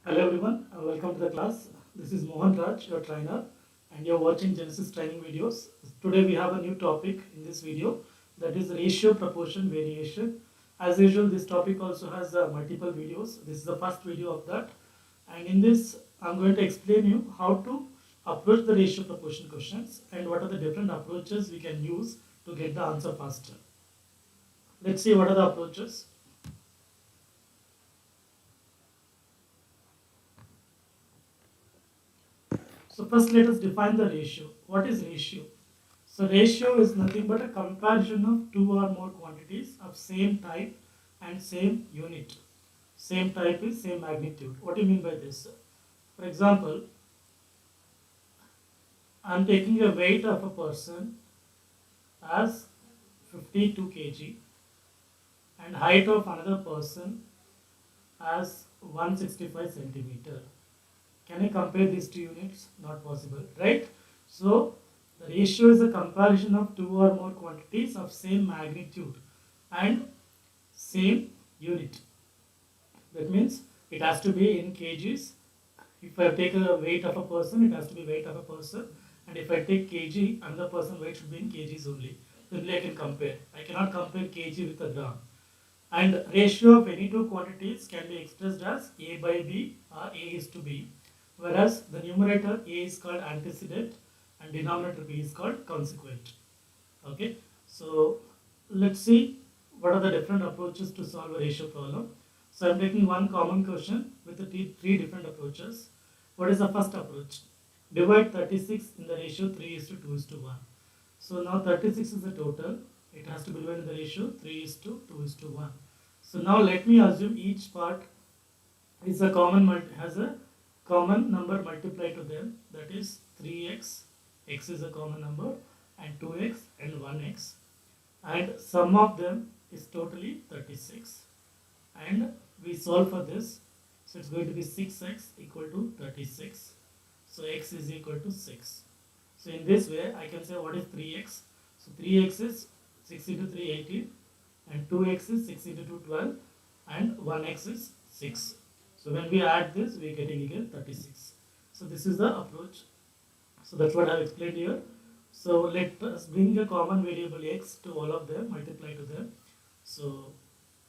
Hello everyone, welcome to the class. This is Mohan Raj, your trainer, and you're watching Genesis training videos. Today we have a new topic in this video, that is ratio proportion variation. As usual, this topic also has multiple videos. This is the first video of that, and in this I'm going to explain you how to approach the ratio proportion questions and what are the different approaches we can use to get the answer faster. Let's see what are the approaches. So first let us define the ratio. What is ratio? So ratio is nothing but a comparison of two or more quantities of same type and same unit. Same type is same magnitude. What do you mean by this? For example, I am taking a weight of a person as 52 kg and height of another person as 165 centimeter. Can I compare these two units? Not possible, right? So the ratio is a comparison of two or more quantities of same magnitude and same unit. That means it has to be in kgs. If I take a weight of a person, it has to be weight of a person. And if I take kg, another person weight should be in kgs only. Then only I can compare. I cannot compare kg with a gram. And ratio of any two quantities can be expressed as A by B or A is to B. Whereas the numerator A is called antecedent and denominator B is called consequent. Okay, so let's see what are the different approaches to solve a ratio problem. So I'm taking one common question with the three different approaches. What is the first approach? Divide 36 in the ratio 3:2:1. So now 36 is the total. It has to be divided in the ratio 3:2:1. So now let me assume each part is a has a common number multiplied to them, that is 3x, x is a common number, and 2x and 1x, and sum of them is totally 36, and we solve for this. So it's going to be 6x equal to 36, so x is equal to 6. So in this way I can say what is 3x. So 3x is 6 into 3 18, and 2x is 6 into 2 12, and 1x is 6. So when we add this, we are getting again 36. So this is the approach. So that's what I have explained here. So let us bring a common variable x to all of them, multiply to them. So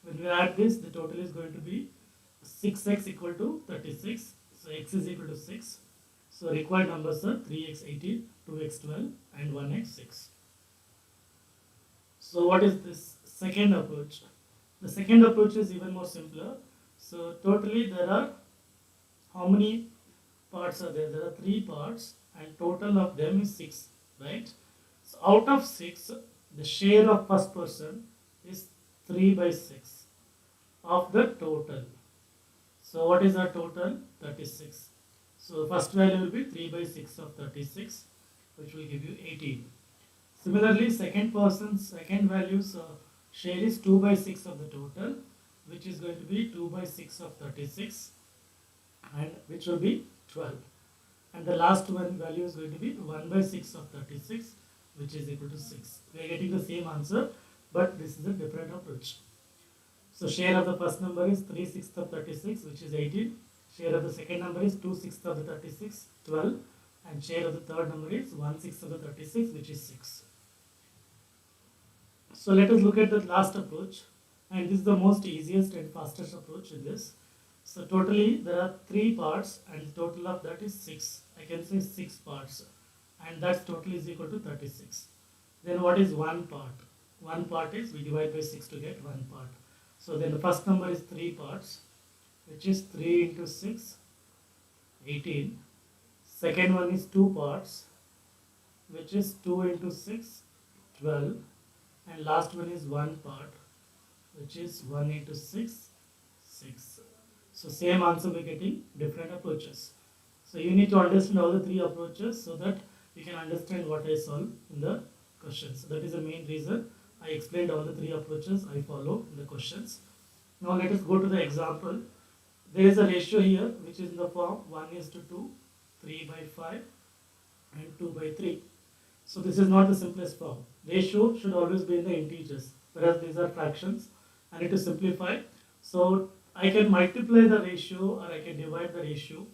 when we add this, the total is going to be 6x equal to 36. So x is equal to 6. So required numbers are 3x 18, 2x 12, and 1x 6. So what is this second approach? The second approach is even more simpler. So totally there are, how many parts are there? There are 3 parts and total of them is 6, right? So out of 6, the share of first person is 3 by 6 of the total. So what is our total? 36. So first value will be 3 by 6 of 36, which will give you 18. Similarly, second person's second value's share is 2 by 6 of the total, which is going to be 2 by 6 of 36, and which will be 12. And the last one value is going to be 1 by 6 of 36, which is equal to 6. We are getting the same answer, but this is a different approach. So share of the first number is 3/6 of 36, which is 18. Share of the second number is 2/6 of the 36, 12. And share of the third number is 1/6 of the 36, which is 6. So let us look at the last approach, and this is the most easiest and fastest approach in this. So totally there are 3 parts and the total of that is 6. I can say 6 parts, and that total is equal to 36. Then what is one part? One part is we divide by 6 to get one part. So then the first number is 3 parts, which is 3 into 6, 18. Second one is 2 parts, which is 2 into 6, 12. And last one is 1 part, which is 1 into 6, 6. So same answer we are getting, different approaches. So you need to understand all the 3 approaches so that you can understand what I solve in the questions. So that is the main reason I explained all the 3 approaches I follow in the questions. Now let us go to the example. There is a ratio here which is in the form 1:2, 3 by 5, and 2 by 3. So this is not the simplest form. Ratio should always be in the integers, whereas these are fractions. I need to simplify. So I can multiply the ratio or I can divide the ratio.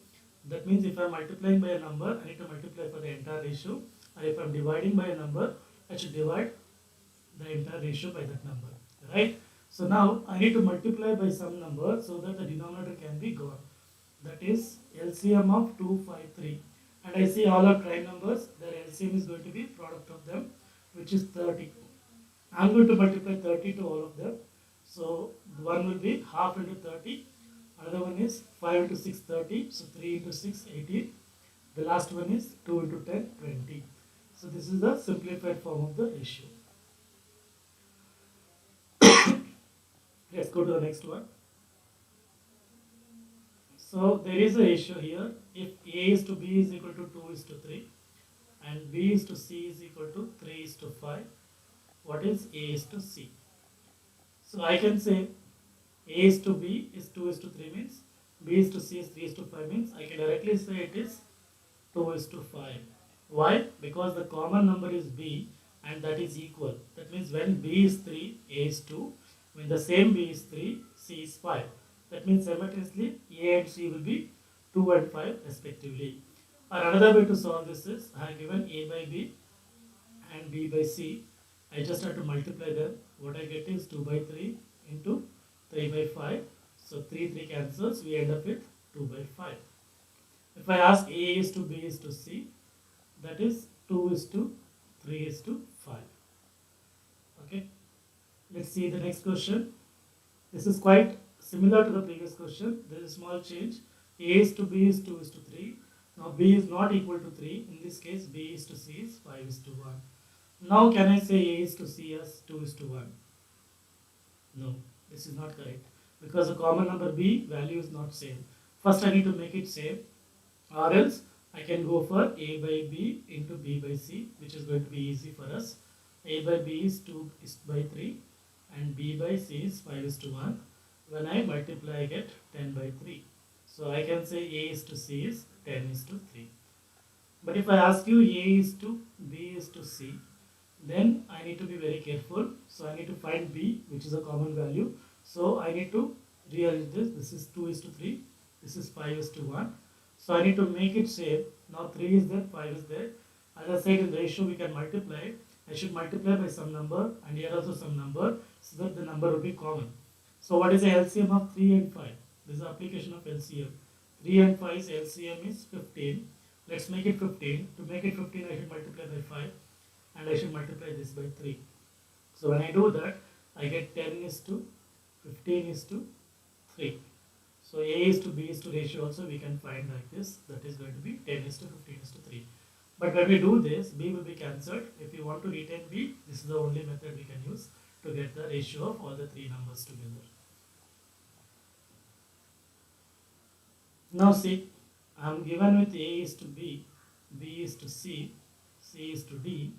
That means if I am multiplying by a number, I need to multiply for the entire ratio. And if I am dividing by a number, I should divide the entire ratio by that number. Right? So now I need to multiply by some number so that the denominator can be gone. That is LCM of 2, 5, 3. And I see all are prime numbers. Their LCM is going to be product of them, which is 30. I'm going to multiply 30 to all of them. So one will be half into 30. Another one is 5 into 6, 30. So 3 into 6, 18. The last one is 2 into 10, 20. So this is the simplified form of the ratio. Let's go to the next one. So there is a ratio here. If A is to B is equal to 2 is to 3 and B is to C is equal to 3 is to 5, what is A is to C? So I can say A is to B is 2 is to 3 means B is to C is 3 is to 5 means I can directly say it is 2 is to 5. Why? Because the common number is B and that is equal. That means when B is 3, A is 2. When the same B is 3, C is 5. That means simultaneously A and C will be 2 and 5 respectively. Or another way to solve this is I have given A by B and B by C. I just have to multiply them. What I get is 2 by 3 into 3 by 5. So 3 cancels. We end up with 2 by 5. If I ask A is to B is to C, that is 2 is to 3 is to 5. Okay. Let's see the next question. This is quite similar to the previous question. There is a small change. A is to B is 2 is to 3. Now B is not equal to 3. In this case, B is to C is 5 is to 1. Now can I say A is to C as 2 is to 1? No, this is not correct. Because the common number B value is not same. First I need to make it same. Or else I can go for A by B into B by C, which is going to be easy for us. A by B is 2 is by 3 and B by C is 5 is to 1. When I multiply, I get 10 by 3. So I can say A is to C is 10 is to 3. But if I ask you A is to B is to C, then I need to be very careful. So I need to find B, which is a common value. So I need to rearrange this. This is 2 is to 3. This is 5 is to 1. So I need to make it same. Now 3 is there, 5 is there. As I said in the ratio, we can multiply. I should multiply by some number and here also some number so that the number will be common. So what is the LCM of 3 and 5? This is the application of LCM. 3 and 5's LCM is 15. Let's make it 15. To make it 15, I should multiply by 5 and I should multiply this by 3. So when I do that, I get 10 is to 15 is to 3. So A is to B is to ratio also we can find like this. That is going to be 10 is to 15 is to 3. But when we do this, B will be cancelled. If you want to retain B, this is the only method we can use to get the ratio of all the three numbers together. Now see, I am given with A is to B, B is to C, C is to D,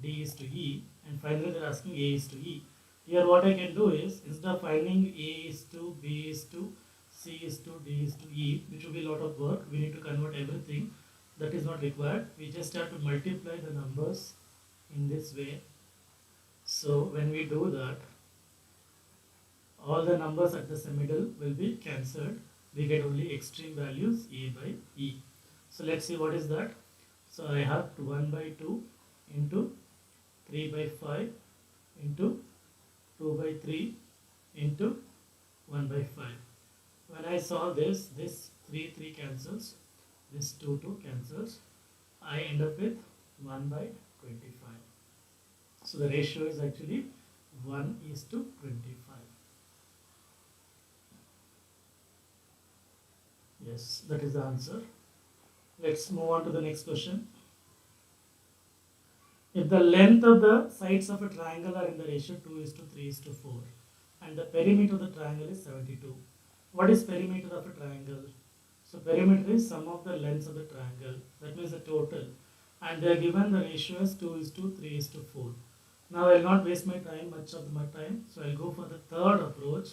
D is to E, and finally they are asking A is to E. Here what I can do is, instead of finding A is to, B is to, C is to, D is to E, which will be a lot of work, we need to convert everything. That is not required. We just have to multiply the numbers in this way. So when we do that, all the numbers at the middle will be cancelled. We get only extreme values A by E. So let's see what is that. So I have 1 by 2 into 3 by 5 into 2 by 3 into 1 by 5. When I solve this 3 cancels, this 2 cancels. I end up with 1 by 25. So the ratio is actually 1 is to 25. Yes, that is the answer. Let's move on to the next question. If the length of the sides of a triangle are in the ratio 2 is to 3 is to 4 and the perimeter of the triangle is 72. What is perimeter of a triangle? So perimeter is sum of the lengths of the triangle. That means the total. And they are given the ratio as 2 is to 3 is to 4. Now I will not waste my time, much of my time. So I will go for the third approach.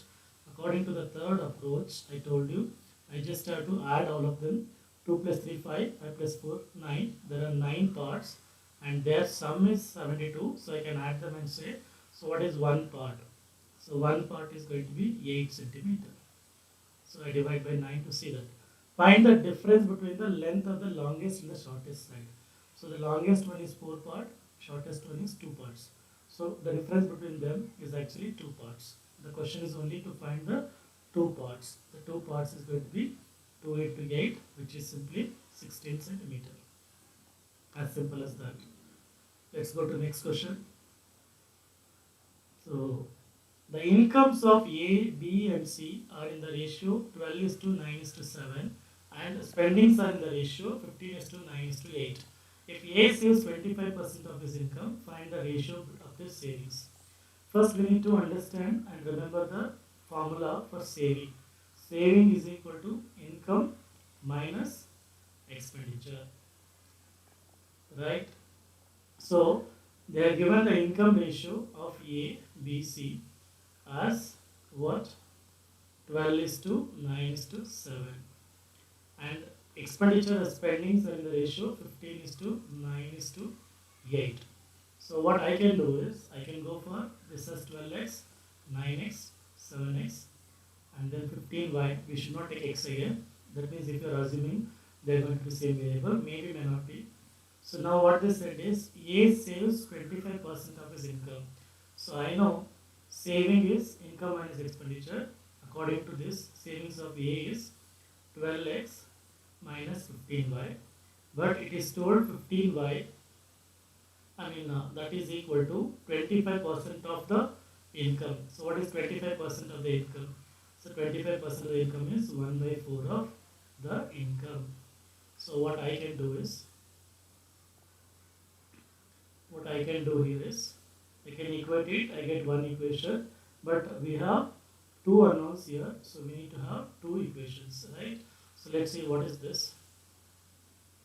According to the third approach, I told you, I just have to add all of them. 2 plus 3, 5, 5 plus 4, 9. There are 9 parts and their sum is 72. So I can add them and say, so what is one part? So one part is going to be 8 centimeter. So I divide by 9 to see that. Find the difference between the length of the longest and the shortest side. So the longest one is 4 part, shortest one is 2 parts. So the difference between them is actually 2 parts. The question is only to find the 2 parts. The 2 parts is going to be 2 into 8, which is simply 16 centimeter. As simple as that. Let's go to the next question. So the incomes of A, B and C are in the ratio 12 is to 9 is to 7 and spendings are in the ratio 15 is to 9 is to 8. If A saves 25% of his income, find the ratio of his savings. First we need to understand and remember the formula for saving. Saving is equal to income minus expenditure. Right? So they are given the income ratio of A, B, C as what? 12 is to 9 is to 7. And expenditure or spendings are in the ratio 15 is to 9 is to 8. So what I can do is, I can go for this as 12x, 9x, 7x and then 15y. We should not take x again. That means if you are assuming they are going to be same variable, maybe may not be. So now what they said is A saves 25% of his income. So I know saving is income minus expenditure. According to this, savings of A is 12x minus 15y. But it is told 15y, that is equal to 25% of the income. So what is 25% of the income? So 25% of the income is 1 by 4 of the income. So what I can do here is, I can equate it, I get one equation, but we have two unknowns here, so we need to have two equations, right? So let's see what is this.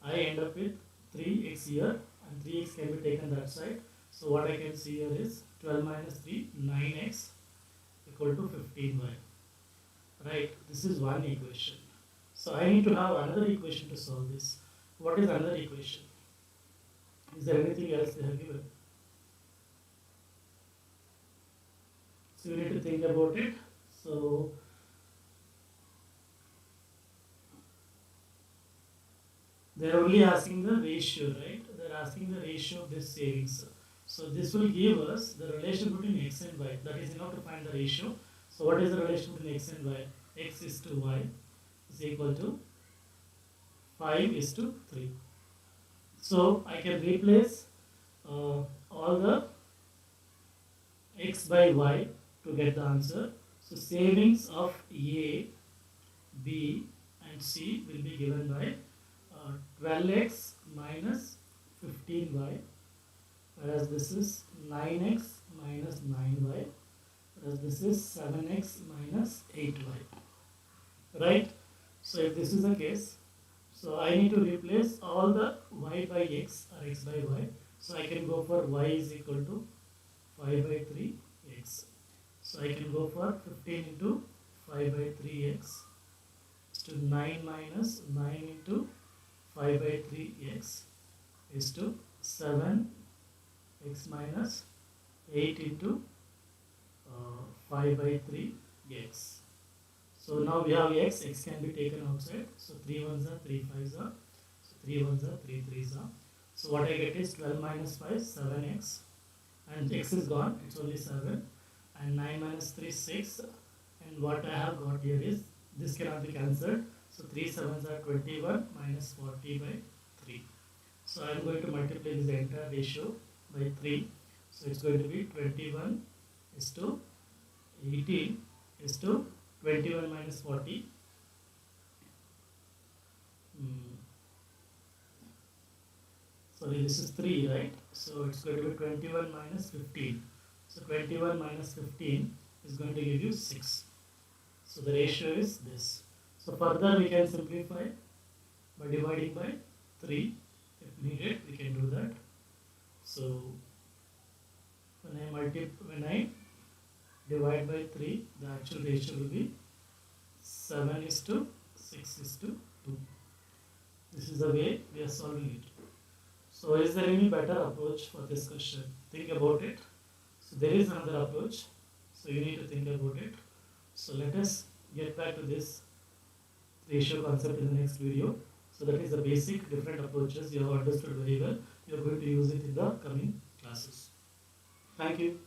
I end up with 3x here and 3x can be taken that side. So what I can see here is 12 minus 3, 9x equal to 15y. Right, this is one equation. So I need to have another equation to solve this. What is another equation? Is there anything else they have given? So you need to think about it. So they are only asking the ratio, right? They are asking the ratio of this savings. So this will give us the relation between x and y. That is enough to find the ratio. So what is the relation between x and y? X is to y is equal to 5 is to 3. So I can replace all the x by y to get the answer. So savings of A, B and C will be given by 12x minus 15y, whereas this is 9x minus 9y, whereas this is 7x minus 8y. Right? So if this is the case, so I need to replace all the y by x or x by y. So I can go for y is equal to 5 by 3x. So I can go for 15 into 5 by 3x is to 9 minus 9 into 5 by 3x is to 7x minus 8 into 5 by 3x. So now we have x can be taken outside. So 3 ones are 3 5s are. So 3 ones are 3 3s are. So what I get is 12 minus 5, 7x. And x is gone, it's only 7. And 9 minus 3, 6. And what I have got here is, this cannot be cancelled. So 3 7s are 21 minus 40 by 3. So I am going to multiply this entire ratio by 3. So it's going to be 21 is to 18 is to 21 minus 40. Sorry, this is 3, right? So it's going to be 21 minus 15. So 21 minus 15 is going to give you 6. So the ratio is this. So further we can simplify by dividing by 3. If needed, we can do that. So when I divide by 3, the actual ratio will be 7 is to 6 is to 2. This is the way we are solving it. So is there any better approach for this question? Think about it. So there is another approach. So you need to think about it. So let us get back to this ratio concept in the next video. So that is the basic different approaches you have understood very well. You are going to use it in the coming classes. Thank you.